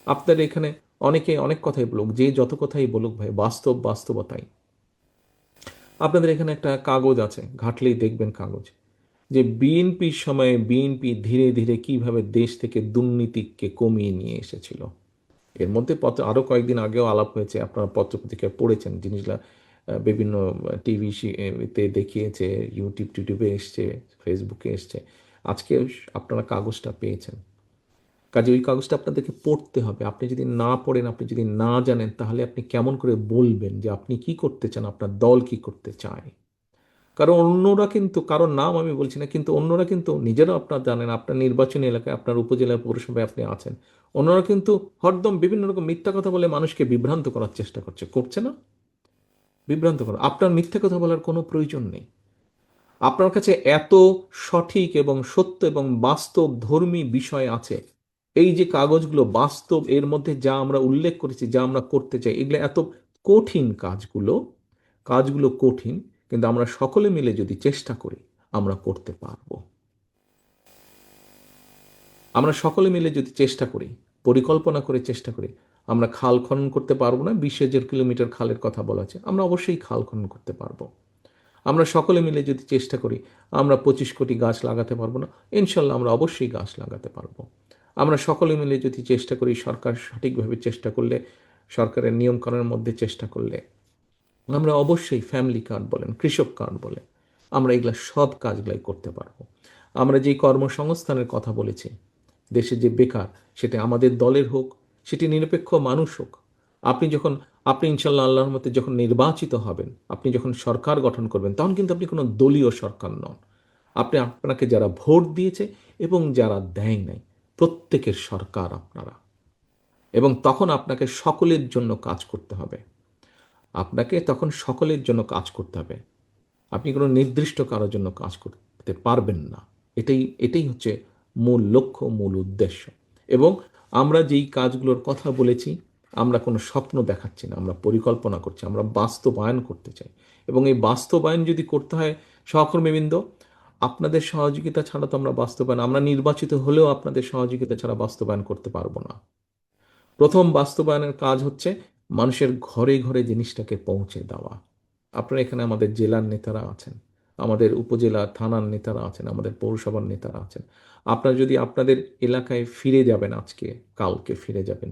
আপনার এখানে অনেকে অনেক কথাই বলুক, যে যত কথাই বলুক ভাই, বাস্তবতাই। আপনাদের এখানে একটা কাগজ আছে, ঘাটলেই দেখবেন কাগজ, যে বিএনপির সময়ে বিএনপি ধীরে ধীরে কিভাবে দেশ থেকে দুর্নীতিকে কমিয়ে নিয়ে এসেছিল। এর মধ্যে আরও কয়েকদিন আগেও আলাপ হয়েছে, আপনারা পত্রপত্রিকায় পড়েছেন জিনিসগুলা, বিভিন্ন টিভি তে দেখিয়েছে, ইউটিউবে এসছে, ফেসবুকে এসছে। আজকে আপনারা কাগজটা পেয়েছেন, কাজে ওই কাগজটা আপনাদেরকে পড়তে হবে। আপনি যদি না পড়েন, আপনি যদি না জানেন, তাহলে আপনি কেমন করে বলবেন যে আপনি কি করতে চান, আপনার দল কি করতে চায়? কারণ অন্যরা কিন্তু, কারোর নাম আমি বলছি না, কিন্তু অন্যরা কিন্তু নিজেরাও আপনার জানেন, আপনার নির্বাচনী এলাকায়, আপনার উপজেলা পৌরসভায় আপনি আছেন, অন্যরা কিন্তু হরদম বিভিন্ন রকম মিথ্যা কথা বলে মানুষকে বিভ্রান্ত করার চেষ্টা করছে না? বিভ্রান্ত করা, আপনার মিথ্যা কথা বলার কোনো প্রয়োজন নেই। আপনার কাছে এত সঠিক এবং সত্য এবং বাস্তব ধর্মী বিষয় আছে, এই যে কাগজগুলো বাস্তব, এর মধ্যে যা আমরা উল্লেখ করেছি, যা আমরা করতে চাই, এগুলো এত কঠিন কাজগুলো, কাজগুলো কঠিন, কিন্তু আমরা সকলে মিলে যদি চেষ্টা করি আমরা করতে পারবো। আমরা সকলে মিলে যদি চেষ্টা করি পরিকল্পনা করে চেষ্টা করি। আমরা খাল খনন করতে পারবো না, 20,000 কিলোমিটার খালের কথা বলা আছে, আমরা অবশ্যই খাল খনন করতে পারবো। আমরা সকলে মিলে যদি চেষ্টা করি, আমরা 25 কোটি গাছ লাগাতে পারবো না? ইনশাল্লাহ আমরা অবশ্যই গাছ লাগাতে পারবো। আমরা সকলে মিলে যদি চেষ্টা করি, সরকার সঠিকভাবে চেষ্টা করলে, সরকারের নিয়মকানুনের মধ্যে চেষ্টা করলে, আমরা অবশ্যই ফ্যামিলি কার্ড বলেন, কৃষক কার্ড বলেন, আমরা এগুলা সব কাজগুলাই করতে পারবো। আমরা যেই কর্মসংস্থানের কথা বলেছি, দেশে যে বেকার, সেটা আমাদের দলের হোক, সেটি নিরপেক্ষ মানুষ হোক, আপনি ইনশাল্লাহ আল্লাহর মতে যখন নির্বাচিত হবেন, আপনি যখন সরকার গঠন করবেন, তখন কিন্তু আপনি কোনো দলীয় সরকার নন। আপনাকে যারা ভোট দিয়েছে এবং যারা দেয় নাই, প্রত্যেকের সরকার আপনারা। এবং তখন আপনাকে সকলের জন্য কাজ করতে হবে। আপনাকে তখন সকলের জন্য কাজ করতে হবে। আপনি কোনো নির্দিষ্ট কারোর জন্য কাজ করতে পারবেন না। এটাই হচ্ছে মূল লক্ষ্য, মূল উদ্দেশ্য। এবং আমরা যেই কাজগুলোর কথা বলেছি, আমরা কোনো স্বপ্ন দেখাচ্ছি না, আমরা পরিকল্পনা করছি, আমরা বাস্তবায়ন করতে চাই। এবং এই বাস্তবায়ন যদি করতে হয়, সহকর্মীবৃন্দ, আপনাদের সহযোগিতা ছাড়া তো আমরা নির্বাচিত হলেও আপনাদের সহযোগিতা ছাড়া বাস্তবায়ন করতে পারবো না। প্রথম বাস্তবায়নের কাজ হচ্ছে মানুষের ঘরে ঘরে জিনিসটাকে পৌঁছে দেওয়া। আপনারা এখানে আমাদের জেলার নেতারা আছেন, আমাদের উপজেলা থানার নেতারা আছেন, আমাদের পৌরসভার নেতারা আছেন। আপনারা যদি আপনাদের এলাকায় ফিরে যাবেন, আজকে কালকে ফিরে যাবেন,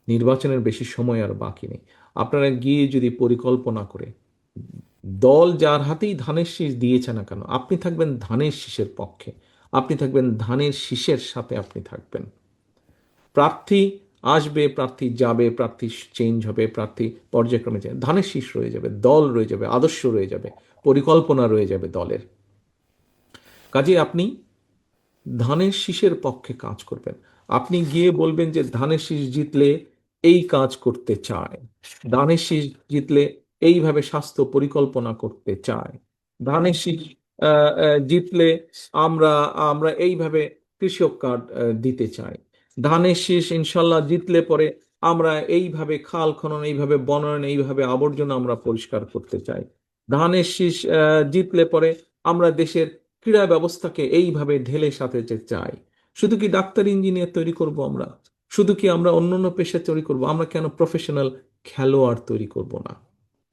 নির্বাচনের বেশি সময় আর বাকি নেই। আপনারা গিয়ে যদি পরিকল্পনা করে, দল যার হাতেই ধানের শীষ দিয়েছে না কেন, আপনি থাকবেন ধানের শীষের পক্ষে, আপনি থাকবেন ধানের শীষের সাথে, আপনি থাকবেন। প্রার্থী আসবে, প্রার্থী যাবে, প্রার্থী চেঞ্জ হবে, প্রার্থী পর্যায়ক্রমে যাবে, ধানের শীষ রয়ে যাবে, দল রয়ে যাবে, আদর্শ রয়ে যাবে, পরিকল্পনা রয়ে যাবে দলের। কাজে আপনি ধানের শীষের পক্ষে কাজ করবেন। আপনি গিয়ে বলবেন যে ধানের শীষ জিতলে এই কাজ করতে চায়, ধানের শীষ জিতলে এইভাবে স্বাস্থ্য পরিকল্পনা করতে চায়, ধানের শীষ জিতলে আমরা আমরা এইভাবে কৃষক কার্ড দিতে চাই, ধানের শীষ ইনশাল্লাহ জিতলে পরে আমরা এইভাবে খাল খনন, এইভাবে বনায়ন, এইভাবে আবর্জনা আমরা পরিষ্কার করতে চাই, ধানের শীষ জিতলে পরে আমরা দেশের ক্রীড়া ব্যবস্থাকে এইভাবে ঢেলে সাজাতে চাই। শুধু কি ডাক্তার ইঞ্জিনিয়ার তৈরি করব আমরা? শুধু কি আমরা অন্যান্য পেশা তৈরি করব? আমরা কেন প্রফেশনাল খেলোয়াড় তৈরি করব না?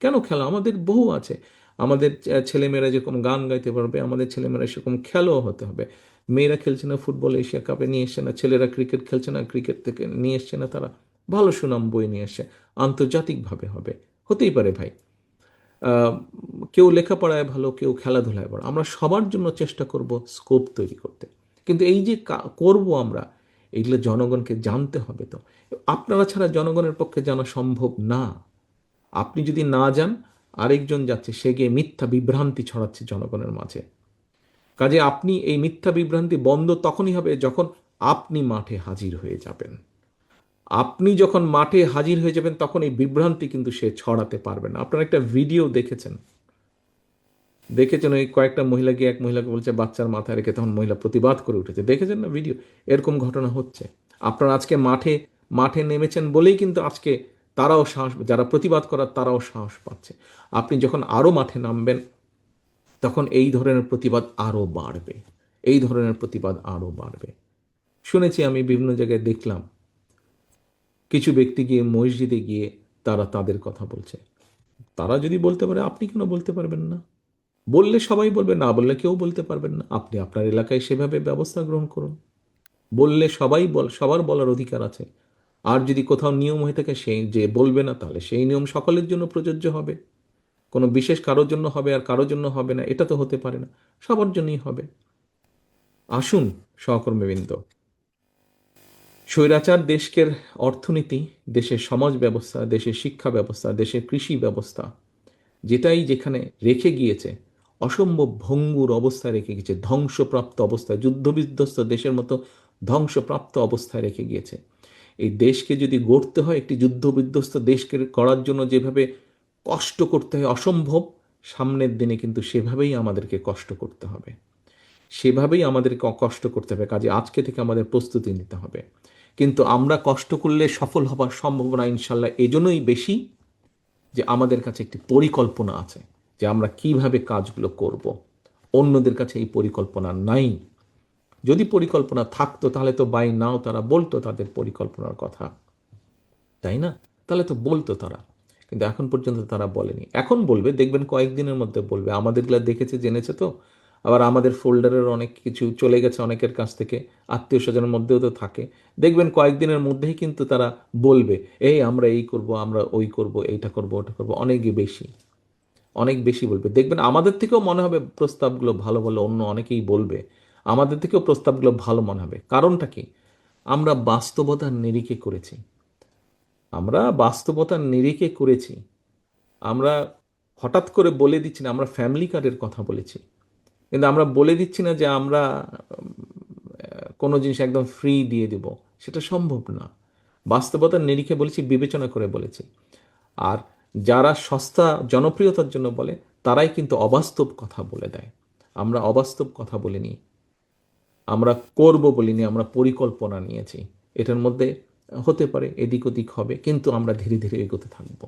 কেন খেলা আমাদের বহু আছে। আমাদের ছেলেমেয়েরা যেরকম গান গাইতে পারবে, আমাদের ছেলেমেয়েরা সেরকম খেলোয়াড় হতে হবে। মেয়েরা খেলছে না ফুটবল, এশিয়া কাপে নিয়ে এসছে না, ছেলেরা ক্রিকেট খেলছে না, ক্রিকেট থেকে নিয়ে এসছে না, তারা ভালো সুনাম বয়ে নিয়ে এসে আন্তর্জাতিকভাবে হবে। হতেই পারে ভাই। আহ, কেউ লেখাপড়ায় ভালো, কেউ খেলাধুলায় ভালো, আমরা সবার জন্য চেষ্টা করব স্কোপ তৈরি করতে। কিন্তু এই যে করব আমরা, এইগুলো জনগণকে জানতে হবে। তো আপনারা ছাড়া জনগণের পক্ষে জানা সম্ভব না। আপনি যদি না যান, আরেকজন যাচ্ছে, সে গিয়ে মিথ্যা বিভ্রান্তি ছড়াচ্ছে জনগণের মাঝে। কাজে আপনি এই মিথ্যা বিভ্রান্তি বন্ধ তখনই হবে যখন আপনি মাঠে হাজির হয়ে যাবেন। আপনি যখন মাঠে হাজির হয়ে যাবেন, তখন এই বিভ্রান্তি কিন্তু সে ছড়াতে পারবে না। আপনারা একটা ভিডিও দেখেছেন ওই কয়েকটা মহিলা গিয়ে এক মহিলাকে বলছে বাচ্চার মাথায় রেখে, তখন মহিলা প্রতিবাদ করে উঠেছে। দেখেছেন না ভিডিও? এরকম ঘটনা হচ্ছে। আপনারা আজকে মাঠে মাঠে নেমেছেন বলেই কিন্তু আজকে তারাও সাহস, যারা প্রতিবাদ করার তারাও সাহস পাচ্ছে। আপনি যখন আরো মাঠে নামবেন, তখন এই ধরনের প্রতিবাদ আরো বাড়বে, এই ধরনের প্রতিবাদ আরো বাড়বে। শুনেছি, আমি বিভিন্ন জায়গায় দেখলাম, কিছু ব্যক্তি গিয়ে মসজিদে গিয়ে তারা তাদের কথা বলছে। তারা যদি বলতে পারে, আপনি কেন বলতে পারবেন না? বললে সবাই বলবে, না বললে কেউ বলতে পারবেন না। আপনি আপনার এলাকায় সেভাবে ব্যবস্থা গ্রহণ করুন। বললে সবার বলার অধিকার আছে। আর যদি কোথাও নিয়ম হয়ে থাকে, সেই যে বলবে না, তাহলে সেই নিয়ম সকলের জন্য প্রযোজ্য হবে। কোনো বিশেষ কারোর জন্য হবে আর কারোর জন্য হবে না, এটা তো হতে পারে না। সবার জন্যই হবে। আসুন সহকর্মীবৃন্দ, স্বৈরাচার দেশের অর্থনীতি, দেশের সমাজ ব্যবস্থা, দেশের শিক্ষা ব্যবস্থা, দেশের কৃষি ব্যবস্থা, যেটাই যেখানে রেখে গিয়েছে, অসম্ভব ভঙ্গুর অবস্থায় রেখে গিয়েছে, ধ্বংসপ্রাপ্ত অবস্থায়, যুদ্ধবিধ্বস্ত দেশের মতো ধ্বংসপ্রাপ্ত অবস্থায় রেখে গিয়েছে। এই দেশকে যদি গড়তে হয়, একটি যুদ্ধবিধ্বস্ত দেশকে করার জন্য যেভাবে কষ্ট করতে হয় অসম্ভব, সামনের দিনে কিন্তু সেভাবেই আমাদেরকে কষ্ট করতে হবে, সেভাবেই আমাদেরকে কষ্ট করতে হবে। কাজে আজকে থেকে আমাদের প্রস্তুতি নিতে হবে। কিন্তু আমরা কষ্ট করলে সফল হবার সম্ভাবনা ইনশাল্লাহ এজন্যই বেশি যে আমাদের কাছে একটি পরিকল্পনা আছে, যে আমরা কিভাবে কাজগুলো করব। অন্যদের কাছে এই পরিকল্পনা নাই। যদি পরিকল্পনা থাকতো তাহলে তো বাই নাও তারা বলতো তাদের পরিকল্পনার কথা, তাই না? তাহলে তো বলতো তারা, কিন্তু এখন পর্যন্ত তারা বলেনি। এখন বলবে, দেখবেন কয়েকদিনের মধ্যে বলবে। আমাদেরগুলা দেখেছে, জেনেছে তো। আবার আমাদের ফোল্ডারের অনেক কিছু চলে গেছে অনেকের কাছ থেকে, আত্মীয় স্বজনের মধ্যেও তো থাকে। দেখবেন কয়েকদিনের মধ্যেই কিন্তু তারা বলবে, এই আমরা এই করব, আমরা ওই করব, এইটা করব, ওটা করব, অনেক বেশি, অনেক বেশি বলবে। দেখবেন আমাদের থেকেও মনে হবে প্রস্তাবগুলো ভালো ভালো, অন্য অনেকেই বলবে আমাদের থেকেও প্রস্তাবগুলো ভালো মনে হবে। কারণটা কি? আমরা বাস্তবতার নিরিখে করেছি, আমরা বাস্তবতার নিরিখে করেছি। আমরা হঠাৎ করে বলে দিচ্ছি না, আমরা ফ্যামিলি কার্ডের কথা বলেছি, কিন্তু আমরা বলে দিচ্ছি না যে আমরা কোনো জিনিস একদম ফ্রি দিয়ে দেব, সেটা সম্ভব না। বাস্তবতার নিরিখে বলেছি, বিবেচনা করে বলেছি। আর যারা সস্তা জনপ্রিয়তার জন্য বলে, তারাই কিন্তু অবাস্তব কথা বলে দেয়। আমরা অবাস্তব কথা বলিনি, আমরা করব বলিনি, আমরা পরিকল্পনা নিয়েছি। এটার মধ্যে হতে পারে এদিক ওদিক হবে, কিন্তু আমরা ধীরে ধীরে এগোতে থাকবো,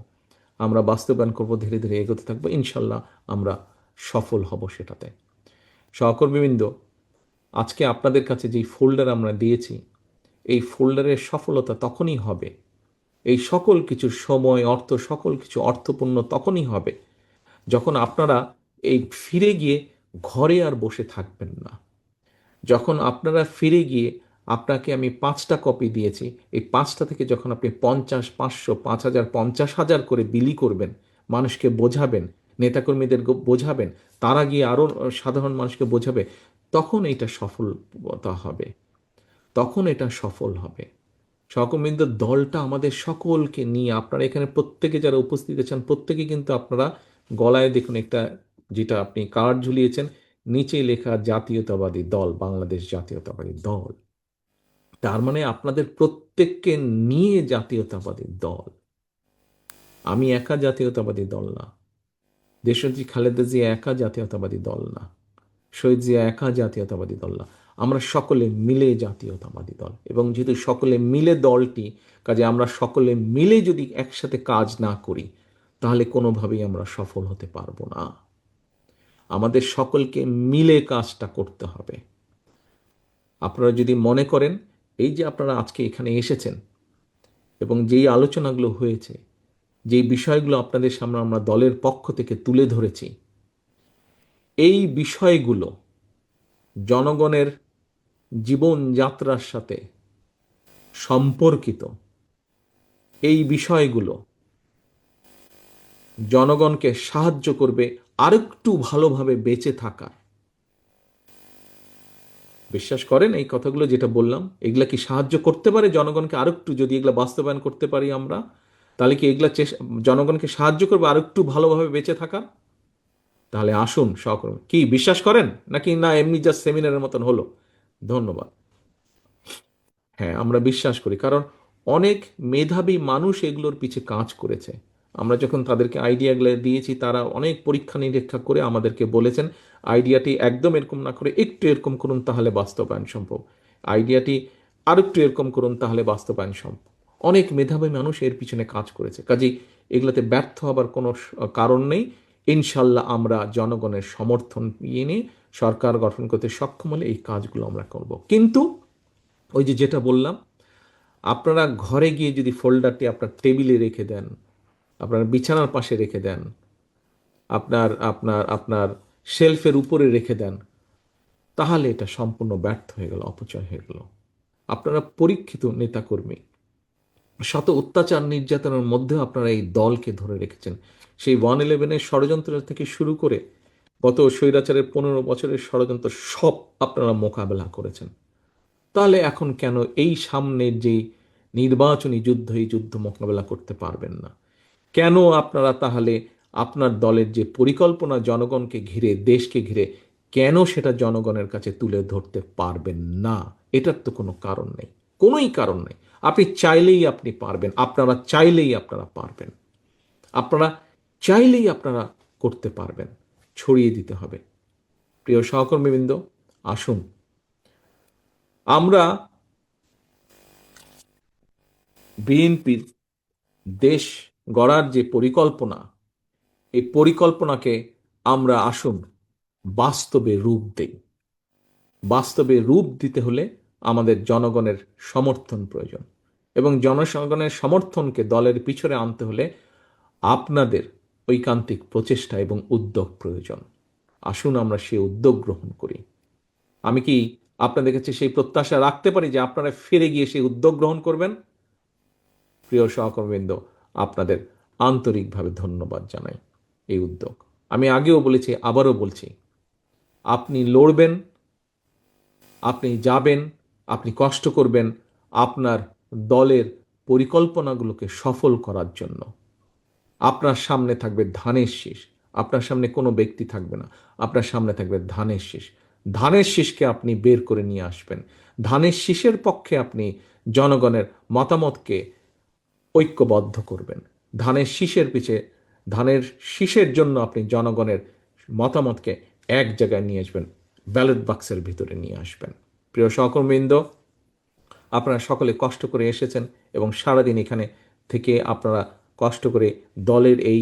আমরা বাস্তবায়ন করব, ধীরে ধীরে এগোতে থাকবো, ইনশাল্লাহ আমরা সফল হব সেটাতে। সহকর্মীবৃন্দ, আজকে আপনাদের কাছে যেই ফোল্ডার আমরা দিয়েছি, এই ফোল্ডারের সফলতা তখনই হবে, এই সকল কিছু সময়, অর্থ, সকল কিছু অর্থপূর্ণ তখনই হবে যখন আপনারা এই ফিরে গিয়ে ঘরে আর বসে থাকবেন না। যখন আপনারা ফিরে গিয়ে, আপনাকে আমি 5টা কপি দিয়েছি, এই 5টা থেকে যখন আপনি 50, 500, 5,000, 50,000 করে বিলি করবেন, মানুষকে বোঝাবেন, নেতাকর্মীদের বোঝাবেন, তারা গিয়ে আরও সাধারণ মানুষকে বোঝাবে, তখন এটা সফলতা হবে, তখন এটা সফল হবে। সহকর্মীদের দলটা আমাদের সকলকে নিয়ে, আপনারা এখানে প্রত্যেকে যারা উপস্থিত আছেন, প্রত্যেকে কিন্তু আপনারা গলায় দেখুন একটা, যেটা আপনি কার্ড ঝুলিয়েছেন, নিচে লেখা জাতীয়তাবাদী দল, বাংলাদেশ জাতীয়তাবাদী দল। তার মানে আপনাদের প্রত্যেককে নিয়ে জাতীয়তাবাদী দল। আমি একা জাতীয়তাবাদী দল না, দেশনেত্রী খালেদা জিয়া একা জাতীয়তাবাদী দল না, শহীদ জিয়া একা জাতীয়তাবাদী দল না, আমরা সকলে মিলে জাতীয়তাবাদী দল। এবং যেহেতু সকলে মিলে দলটি, কাজে আমরা সকলে মিলে যদি একসাথে কাজ না করি, তাহলে কোনোভাবেই আমরা সফল হতে পারবো না। আমাদের সকলকে মিলে কাজটা করতে হবে। আপনারা যদি মনে করেন, এই যে আপনারা আজকে এখানে এসেছেন এবং যেই আলোচনাগুলো হয়েছে, যেই বিষয়গুলো আপনাদের সামনে আমরা দলের পক্ষ থেকে তুলে ধরেছি, এই বিষয়গুলো জনগণের জীবনযাত্রার সাথে সম্পর্কিত। এই বিষয়গুলো জনগণকে সাহায্য করবে আরেকটু ভালোভাবে বেঁচে থাকা। বিশ্বাস করেন এই কথাগুলো যেটা বললাম, এগুলা কি সাহায্য করতে পারে জনগণকে আরেকটু? যদি এগুলা বাস্তবায়ন করতে পারি আমরা, তাহলে কি এগুলা জনগণকে সাহায্য করবে আরেকটু ভালোভাবে বেঁচে থাকা? তাহলে আসুন সহকর্মী, কি বিশ্বাস করেন নাকি না এমনি জাস্ট সেমিনারের মতন হলো? ধন্যবাদ। হ্যাঁ, আমরা বিশ্বাস করি, কারণ অনেক মেধাবী মানুষ এগুলোর পিছে কাজ করেছে। আমরা যখন তাদেরকে আইডিয়াগুলো দিয়েছি, তারা অনেক পরীক্ষা নিরীক্ষা করে আমাদেরকে বলেছেন, আইডিয়াটি একদম এরকম না করে একটু এরকম করুন, তাহলে বাস্তবায়ন সম্ভব। আইডিয়াটি আরেকটু এরকম করুন, তাহলে বাস্তবায়ন সম্ভব। অনেক মেধাবী মানুষ এর পিছনে কাজ করেছে, কাজেই এগুলোতে ব্যর্থ হবার কোনো কারণ নেই। ইনশাল্লাহ আমরা জনগণের সমর্থন নিয়ে সরকার গঠন করতে সক্ষম হলে এই কাজগুলো আমরা করব। কিন্তু ওই যে যেটা বললাম, আপনারা ঘরে গিয়ে যদি ফোল্ডারটি আপনার টেবিলে রেখে দেন, আপনার বিছানার পাশে রেখে দেন, আপনার আপনার আপনার শেলফের উপরে রেখে দেন, তাহলে এটা সম্পূর্ণ ব্যর্থ হয়ে গেল, অপচয় হয়ে গেল। আপনারা পরীক্ষিত নেতাকর্মী, শত অত্যাচার নির্যাতনের মধ্যেও আপনারা এই দলকে ধরে রেখেছেন। সেই 111-এর ষড়যন্ত্র থেকে শুরু করে গত স্বৈরাচারের 15 বছরের ষড়যন্ত্র সব আপনারা মোকাবেলা করেছেন। তাহলে এখন কেন এই সামনের যে নির্বাচনী যুদ্ধ, এই যুদ্ধ মোকাবেলা করতে পারবেন না? কেন আপনারা তাহলে আপনার দলের যে পরিকল্পনা জনগণকে ঘিরে, দেশকে ঘিরে, কেন সেটা জনগণের কাছে তুলে ধরতে পারবেন না? এটার তো কোনো কারণ নেই, কোনোই কারণ নেই। আপনি চাইলেই আপনি পারবেন, আপনারা চাইলেই আপনারা পারবেন, আপনারা চাইলেই আপনারা করতে পারবেন। ছড়িয়ে দিতে হবে। প্রিয় সহকর্মীবৃন্দ, আসুন আমরা বিএনপির দেশ গড়ার যে পরিকল্পনা, এই পরিকল্পনাকে আমরা আসুন বাস্তবে রূপ দেই। বাস্তবে রূপ দিতে হলে আমাদের জনগণের সমর্থন প্রয়োজন, এবং জনগণের সমর্থনকে দলের পিছনে আনতে হলে আপনাদের ঐকান্তিক প্রচেষ্টা এবং উদ্যোগ প্রয়োজন। আসুন আমরা সেই উদ্যোগ গ্রহণ করি। আমি কি আপনাদের কাছে সেই প্রত্যাশা রাখতে পারি যে আপনারা ফিরে গিয়ে সেই উদ্যোগ গ্রহণ করবেন? প্রিয় সহকর্মীবৃন্দ, আপনাদের আন্তরিকভাবে ধন্যবাদ জানাই এই উদ্যোগ। আমি আগেও বলেছি, আবারও বলছি, আপনি লড়বেন, আপনি যাবেন, আপনি কষ্ট করবেন আপনার দলের পরিকল্পনাগুলোকে সফল করার জন্য। আপনার সামনে থাকবে ধানের শীষ, আপনার সামনে কোনো ব্যক্তি থাকবে না, আপনার সামনে থাকবে ধানের শীষ। ধানের শীষকে আপনি বের করে নিয়ে আসবেন। ধানের শীষের পক্ষে আপনি জনগণের মতামতকে ঐক্যবদ্ধ করবেন। ধানের শীষের পিছে, ধানের শীষের জন্য আপনি জনগণের মতামতকে এক জায়গায় নিয়ে আসবেন, ব্যালট বাক্সের ভিতরে নিয়ে আসবেন। প্রিয় সহকর্মীবৃন্দ, আপনারা সকলে কষ্ট করে এসেছেন এবং সারাদিন এখানে থেকে আপনারা কষ্ট করে দলের এই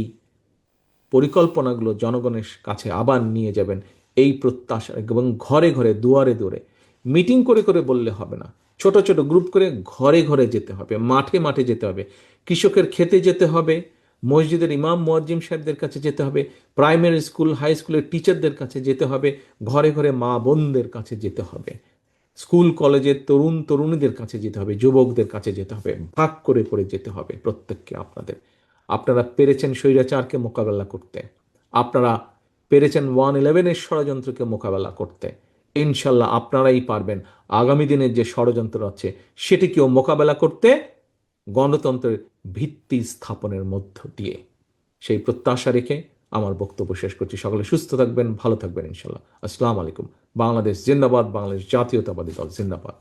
পরিকল্পনাগুলো জনগণের কাছে আবার নিয়ে যাবেন, এই প্রত্যাশা। এবং ঘরে ঘরে, দুয়ারে দুয়ারে মিটিং করে করে বললে হবে না, ছোট ছোট গ্রুপ করে ঘরে ঘরে যেতে হবে, মাঠে মাঠে যেতে হবে, কৃষকের খেতে যেতে হবে, মসজিদের ইমাম মুয়াজ্জিম সাহেবদের কাছে যেতে হবে, প্রাইমারি স্কুল হাই স্কুলের টিচারদের কাছে যেতে হবে, ঘরে ঘরে মা বোনদের কাছে যেতে হবে, স্কুল কলেজের তরুণ তরুণীদের কাছে যেতে হবে, যুবকদের কাছে যেতে হবে, ভাগ করে করে যেতে হবে প্রত্যেককে আপনাদের। আপনারা পেরেছেন স্বৈরাচারকে মোকাবেলা করতে, আপনারা পেরেছেন 111-এর ষড়যন্ত্রকে মোকাবেলা করতে, ইনশাল্লাহ আপনারাই পারবেন আগামী দিনের যে ষড়যন্ত্র আছে সেটিকেও মোকাবেলা করতে, গণতন্ত্রের ভিত্তি স্থাপনের মধ্য দিয়ে। সেই প্রত্যাশা রেখে আমার বক্তব্য শেষ করছি। সকলে সুস্থ থাকবেন, ভালো থাকবেন ইনশাল্লাহ। আসসালামু আলাইকুম। বাংলাদেশ জিন্দাবাদ, বাংলাদেশ জাতীয়তাবাদী দল জিন্দাবাদ।